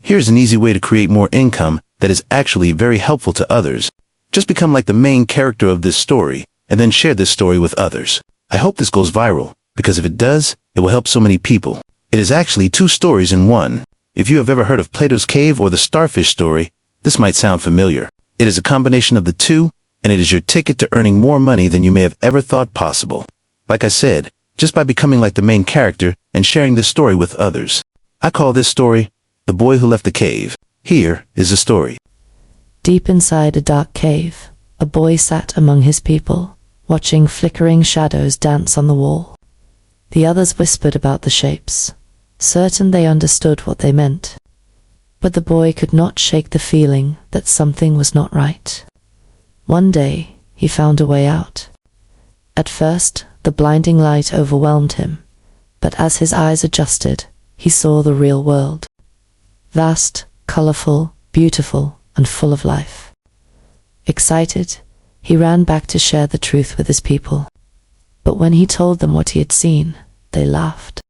Here's an easy way to create more income that is actually very helpful to others. Just become like the main character of this story, and then share this story with others. I hope this goes viral, because if it does, it will help so many people. It is actually 2 stories in one. If you have ever heard of Plato's Cave or the Starfish story, this might sound familiar. It is a combination of the two, and it is your ticket to earning more money than you may have ever thought possible. Like I said, just by becoming like the main character and sharing this story with others. I call this story, The Boy Who Left the Cave. Here is the story. Deep inside a dark cave, a boy sat among his people, watching flickering shadows dance on the wall. The others whispered about the shapes, certain they understood what they meant. But the boy could not shake the feeling that something was not right. One day, he found a way out. At first, the blinding light overwhelmed him, but as his eyes adjusted, he saw the real world. Vast, colorful, beautiful, and full of life. Excited, he ran back to share the truth with his people. But when he told them what he had seen, they laughed.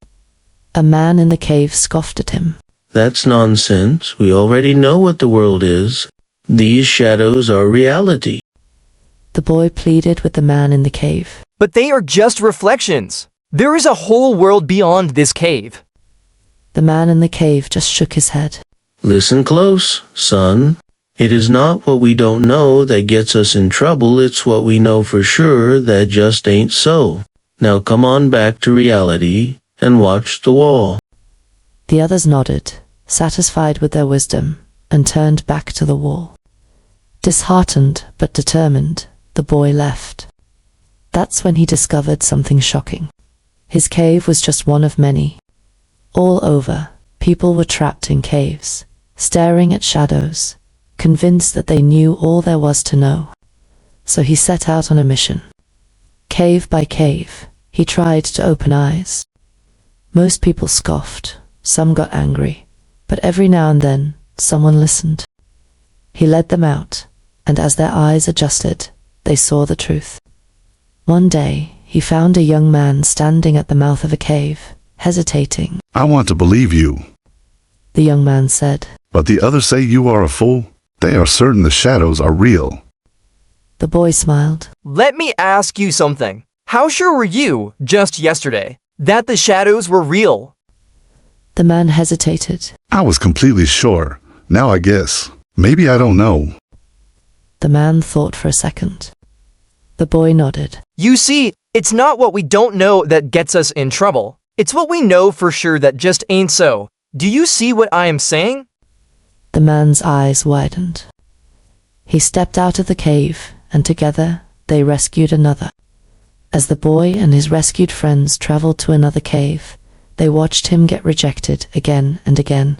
A man in the cave scoffed at him. That's nonsense. We already know what the world is. These shadows are reality. The boy pleaded with the man in the cave. But they are just reflections. There is a whole world beyond this cave. The man in the cave just shook his head. Listen close, son. It is not what we don't know that gets us in trouble, it's what we know for sure that just ain't so. Now come on back to reality and watch the wall. The others nodded, satisfied with their wisdom, and turned back to the wall. Disheartened but determined, the boy left. That's when he discovered something shocking. His cave was just one of many. All over, people were trapped in caves, staring at shadows, convinced that they knew all there was to know. So he set out on a mission. Cave by cave, he tried to open eyes. Most people scoffed, some got angry, but every now and then, someone listened. He led them out, and as their eyes adjusted, they saw the truth. One day, he found a young man standing at the mouth of a cave, hesitating. I want to believe you. The young man said. But the others say you are a fool. They are certain the shadows are real. The boy smiled. Let me ask you something. How sure were you, just yesterday, that the shadows were real? The man hesitated. I was completely sure. Now I guess. Maybe I don't know. The man thought for a second. The boy nodded. You see, it's not what we don't know that gets us in trouble. It's what we know for sure that just ain't so. Do you see what I am saying? The man's eyes widened. He stepped out of the cave, and together they rescued another. As the boy and his rescued friends traveled to another cave, they watched him get rejected again and again.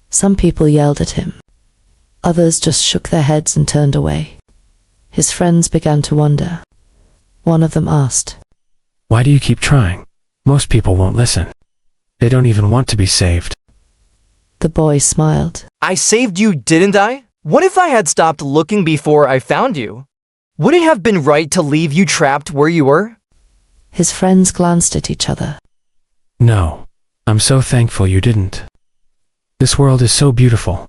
Some people yelled at him. Others just shook their heads and turned away. His friends began to wonder. One of them asked, "Why do you keep trying? Most people won't listen. They don't even want to be saved." The boy smiled. I saved you, didn't I? What if I had stopped looking before I found you? Would it have been right to leave you trapped where you were? His friends glanced at each other. No, I'm so thankful you didn't. This world is so beautiful,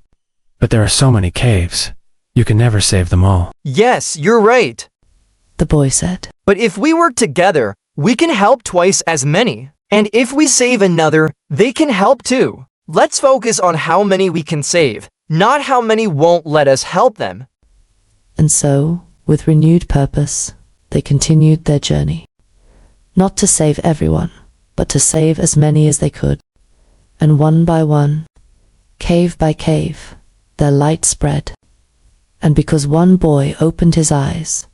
but there are so many caves. You can never save them all. Yes, you're right. The boy said. But if we work together, we can help twice as many. And if we save another, they can help too. Let's focus on how many we can save, not how many won't let us help them. And so, with renewed purpose, they continued their journey. Not to save everyone, but to save as many as they could. And one by one, cave by cave, their light spread. And because one boy opened his eyes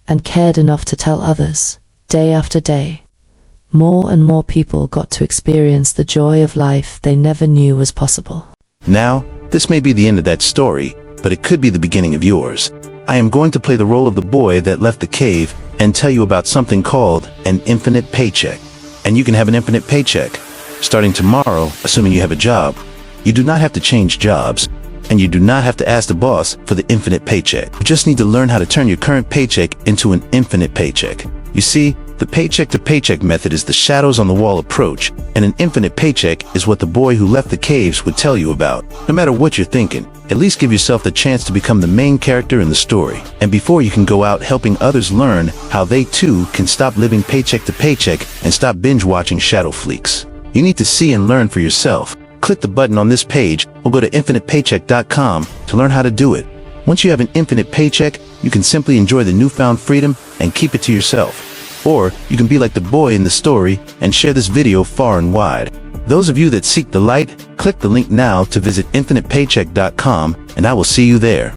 and cared enough to tell others, day after day, more and more people got to experience the joy of life they never knew was possible. Now, this may be the end of that story, but it could be the beginning of yours. I am going to play the role of the boy that left the cave and tell you about something called an infinite paycheck. And you can have an infinite paycheck. Starting tomorrow, assuming you have a job, you do not have to change jobs, and you do not have to ask the boss for the infinite paycheck. You just need to learn how to turn your current paycheck into an infinite paycheck. You see, The paycheck to paycheck method is the shadows on the wall approach, and an infinite paycheck is what the boy who left the caves would tell you about. No matter what you're thinking, at least give yourself the chance to become the main character in the story. And before you can go out helping others learn how they too can stop living paycheck to paycheck and stop binge watching Shadow Fleeks. You need to see and learn for yourself. Click the button on this page or go to infinitepaycheck.com to learn how to do it. Once you have an infinite paycheck, you can simply enjoy the newfound freedom and keep it to yourself. Or you can be like the boy in the story and share this video far and wide. Those of you that seek the light, click the link now to visit infinitepaycheck.com, and I will see you there.